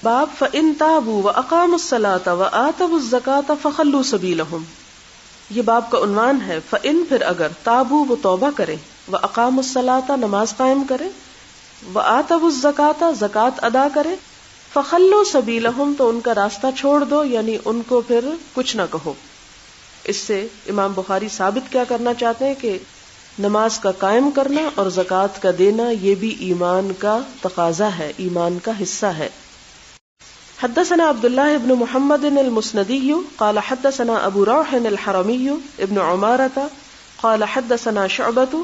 باب فَإِن تَابُوا وَأَقَامُوا الصَّلَاةَ وَآتَوُا الزَّكَاةَ فَخَلُّوا سَبِيلَهُمْ۔ یہ باب کا عنوان ہے فَإِن، پھر اگر، تابو وہ توبہ کریں، وَأَقَامُوا الصَّلَاةَ نماز قائم کریں، وَآتَوُا الزَّكَاةَ زکوٰۃ ادا کریں، فَخَلُّوا سَبِيلَهُمْ تو ان کا راستہ چھوڑ دو، یعنی ان کو پھر کچھ نہ کہو۔ اس سے امام بخاری ثابت کیا کرنا چاہتے ہیں کہ نماز کا قائم کرنا اور زکوٰۃ کا دینا یہ بھی ایمان کا تقاضا ہے، ایمان کا حصہ ہے۔ حدثنا عبد الله بن محمد المسندي قال حدثنا ابو روح الحرمي ابن عمارة قال حدثنا شعبة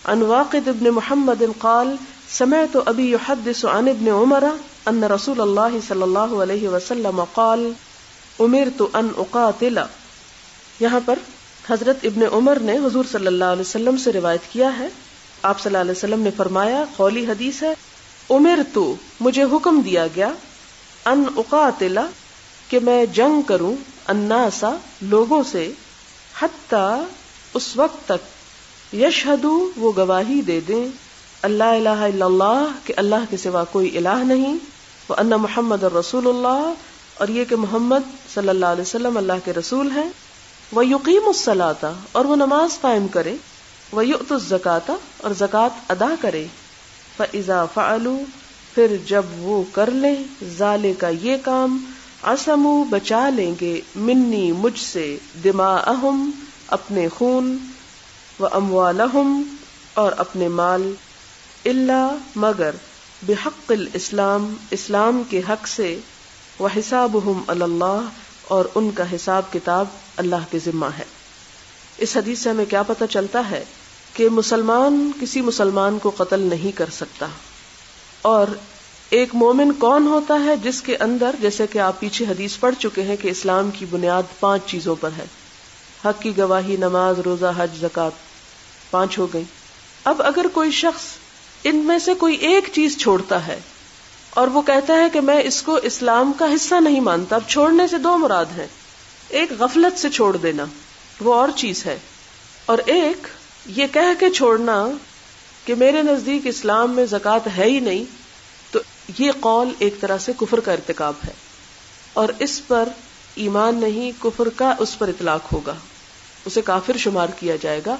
عن واقد بن محمد قال سمعت ابي يحدث عن ابن عمر ان رسول الله صلى الله عليه وسلم قال امرت ان اقاتل۔ یہاں پر حضرت ابن عمر نے حضور صلی اللہ علیہ وسلم سے روایت کیا ہے، آپ صلی اللہ علیہ وسلم نے فرمایا، قولی حدیث ہے، امرت مجھے حکم دیا گیا، ان اقاتل کہ میں جنگ کروں، الناس لوگوں سے، حتی اس وقت تک، یشہدو وہ گواہی دے دیں، اللہ الہ الا اللہ کہ اللہ کے سوا کوئی الہ نہیں، وان محمد الرسول اللہ اور یہ کہ محمد صلی اللہ علیہ وسلم اللہ کے رسول ہیں، وَيُقِيمُ الصَّلَاةَ اور وہ نماز قائم کرے، وَيُؤْتُ الزَّكَاةَ اور زکوٰۃ ادا کرے، فَإِذَا فَعَلُوا پھر جب وہ کر لیں، ذالک یہ کام، عصموا بچا لیں گے، منی مجھ سے، دماءہم اپنے خون، واموالہم اور اپنے مال، الا مگر، بحق الاسلام اسلام کے حق سے، وحسابہم علی اللہ اور ان کا حساب کتاب اللہ کے ذمہ ہے۔ اس حدیث سے ہمیں کیا پتہ چلتا ہے کہ مسلمان کسی مسلمان کو قتل نہیں کر سکتا، اور ایک مومن کون ہوتا ہے جس کے اندر، جیسے کہ آپ پیچھے حدیث پڑھ چکے ہیں کہ اسلام کی بنیاد 5 چیزوں پر ہے، حق کی گواہی، نماز، روزہ، حج، زکوٰۃ، 5 ہو گئی۔ اب اگر کوئی شخص ان میں سے کوئی ایک چیز چھوڑتا ہے اور وہ کہتا ہے کہ میں اس کو اسلام کا حصہ نہیں مانتا، اب چھوڑنے سے 2 مراد ہیں، ایک غفلت سے چھوڑ دینا وہ اور چیز ہے، اور ایک یہ کہہ کے چھوڑنا کہ میرے نزدیک اسلام میں زکوٰۃ ہے ہی نہیں، تو یہ قول ایک طرح سے کفر کا ارتکاب ہے، اور اس پر ایمان نہیں، کفر کا اس پر اطلاق ہوگا، اسے کافر شمار کیا جائے گا۔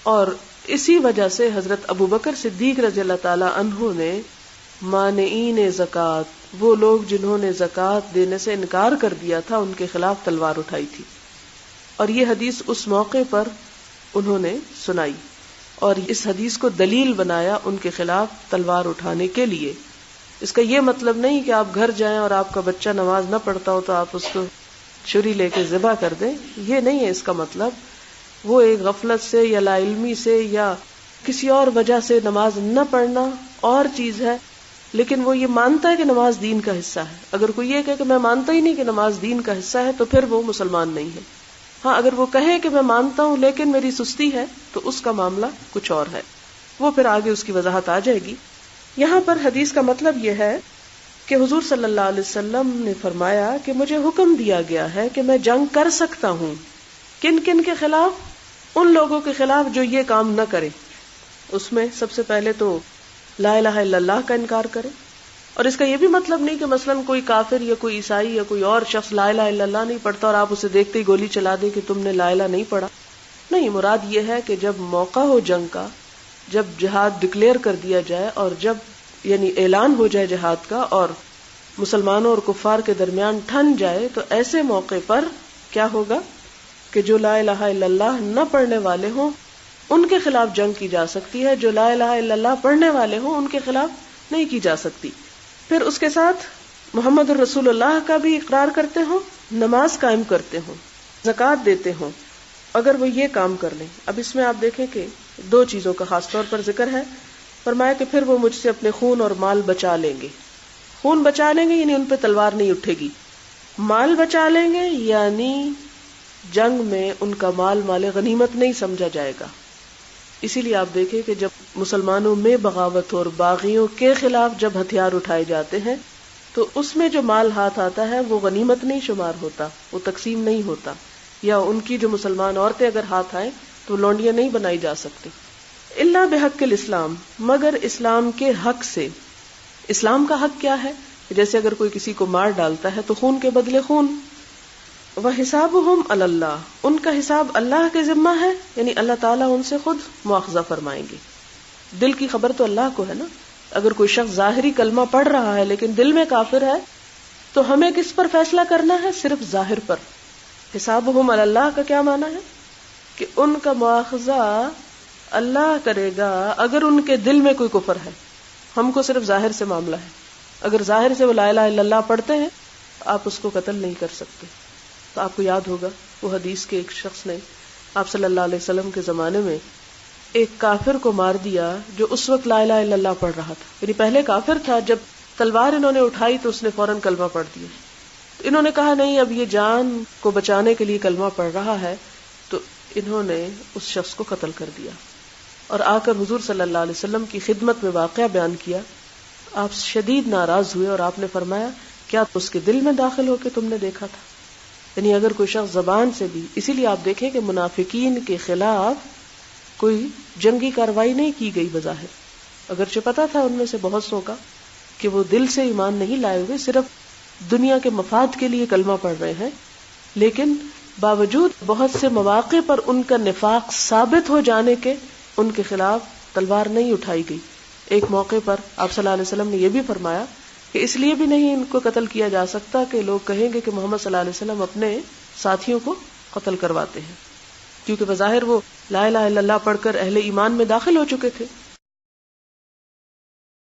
اور اسی وجہ سے حضرت ابو بکر صدیق رضی اللہ تعالی عنہ نے مانعین زکوٰۃ، وہ لوگ جنہوں نے زکوٰۃ دینے سے انکار کر دیا تھا، ان کے خلاف تلوار اٹھائی تھی، اور یہ حدیث اس موقع پر انہوں نے سنائی، اور اس حدیث کو دلیل بنایا ان کے خلاف تلوار اٹھانے کے لیے۔ اس کا یہ مطلب نہیں کہ آپ گھر جائیں اور آپ کا بچہ نماز نہ پڑھتا ہو تو آپ اس کو چھری لے کے ذبح کر دیں، یہ نہیں ہے اس کا مطلب۔ وہ ایک غفلت سے یا لا علمی سے یا کسی اور وجہ سے نماز نہ پڑھنا اور چیز ہے، لیکن وہ یہ مانتا ہے کہ نماز دین کا حصہ ہے۔ اگر کوئی یہ کہے کہ میں مانتا ہی نہیں کہ نماز دین کا حصہ ہے تو پھر وہ مسلمان نہیں ہے۔ ہاں، اگر وہ کہے کہ میں مانتا ہوں لیکن میری سستی ہے تو اس کا معاملہ کچھ اور ہے، وہ پھر آگے اس کی وضاحت آ جائے گی۔ یہاں پر حدیث کا مطلب یہ ہے کہ حضور صلی اللہ علیہ وسلم نے فرمایا کہ مجھے حکم دیا گیا ہے کہ میں جنگ کر سکتا ہوں، کن کن کے خلاف؟ ان لوگوں کے خلاف جو یہ کام نہ کرے۔ اس میں سب سے پہلے تو لا الہ الا اللہ کا انکار کرے، اور اس کا یہ بھی مطلب نہیں کہ مثلاً کوئی کافر یا کوئی عیسائی یا کوئی اور شخص لا الہ الا اللہ نہیں پڑھتا اور آپ اسے دیکھتے ہی گولی چلا دیں کہ تم نے لا الہ نہیں پڑھا۔ نہیں، مراد یہ ہے کہ جب موقع ہو جنگ کا، جب جہاد ڈکلیئر کر دیا جائے اور جب یعنی اعلان ہو جائے جہاد کا اور مسلمانوں اور کفار کے درمیان ٹھن جائے، تو ایسے موقع پر کیا ہوگا کہ جو لا الہ الا اللہ نہ پڑھنے والے ہوں ان کے خلاف جنگ کی جا سکتی ہے، جو لا الہ الا اللہ پڑھنے والے ہوں ان کے خلاف نہیں کی جا سکتی۔ پھر اس کے ساتھ محمد الرسول اللہ کا بھی اقرار کرتے ہوں، نماز قائم کرتے ہوں، زکوٰۃ دیتے ہوں، اگر وہ یہ کام کر لیں۔ اب اس میں آپ دیکھیں کہ 2 چیزوں کا خاص طور پر ذکر ہے، فرمایا کہ پھر وہ مجھ سے اپنے خون اور مال بچا لیں گے۔ خون بچا لیں گے یعنی ان پہ تلوار نہیں اٹھے گی، مال بچا لیں گے یعنی جنگ میں ان کا مال مال غنیمت نہیں سمجھا جائے گا۔ اسی لیے آپ دیکھیں کہ جب مسلمانوں میں بغاوت اور باغیوں کے خلاف جب ہتھیار اٹھائے جاتے ہیں تو اس میں جو مال ہاتھ آتا ہے وہ غنیمت نہیں شمار ہوتا، وہ تقسیم نہیں ہوتا، یا ان کی جو مسلمان عورتیں اگر ہاتھ آئیں تو لونڈیاں نہیں بنائی جا سکتی۔ الا بحق الاسلام، مگر اسلام کے حق سے۔ اسلام کا حق کیا ہے؟ جیسے اگر کوئی کسی کو مار ڈالتا ہے تو خون کے بدلے خون. وَحِسَابُهُمْ عَلَى اللَّهِ، ان کا حساب اللہ کے ذمہ ہے، یعنی اللہ تعالیٰ ان سے خود مواخذہ فرمائیں گے. دل کی خبر تو اللہ کو ہے نا. اگر کوئی شخص ظاہری کلمہ پڑھ رہا ہے لیکن دل میں کافر ہے تو ہمیں کس پر فیصلہ کرنا ہے؟ صرف ظاہر پر. حسابهم علی اللہ کا کیا معنی ہے؟ کہ ان کا مواخذہ اللہ کرے گا اگر ان کے دل میں کوئی کفر ہے. ہم کو صرف ظاہر سے معاملہ ہے. اگر ظاہر سے وہ لا الہ الا اللہ پڑھتے ہیں آپ اس کو قتل نہیں کر سکتے. تو آپ کو یاد ہوگا وہ حدیث کے ایک شخص نے آپ صلی اللہ علیہ وسلم کے زمانے میں ایک کافر کو مار دیا جو اس وقت لا الہ الا اللہ پڑھ رہا تھا. یعنی پہلے کافر تھا، جب تلوار انہوں نے اٹھائی تو اس نے فوراً کلمہ پڑھ دیا. تو انہوں نے کہا نہیں، اب یہ جان کو بچانے کے لیے کلمہ پڑھ رہا ہے، تو انہوں نے اس شخص کو قتل کر دیا اور آ کر حضور صلی اللہ علیہ وسلم کی خدمت میں واقعہ بیان کیا. آپ شدید ناراض ہوئے اور آپ نے فرمایا کیا اس کے دل میں داخل ہو کے تم نے دیکھا تھا؟ یعنی اگر کوئی شخص زبان سے بھی، اسی لیے آپ دیکھیں کہ منافقین کے خلاف کوئی جنگی کارروائی نہیں کی گئی بظاہر، اگرچہ پتا تھا ان میں سے بہت سو کا کہ وہ دل سے ایمان نہیں لائے ہوئے، صرف دنیا کے مفاد کے لیے کلمہ پڑھ رہے ہیں، لیکن باوجود بہت سے مواقع پر ان کا نفاق ثابت ہو جانے کے ان کے خلاف تلوار نہیں اٹھائی گئی. ایک موقع پر آپ صلی اللہ علیہ وسلم نے یہ بھی فرمایا کہ اس لیے بھی نہیں ان کو قتل کیا جا سکتا کہ لوگ کہیں گے کہ محمد صلی اللہ علیہ وسلم اپنے ساتھیوں کو قتل کرواتے ہیں، کیونکہ بظاہر وہ لا الہ الا اللہ پڑھ کر اہل ایمان میں داخل ہو چکے تھے.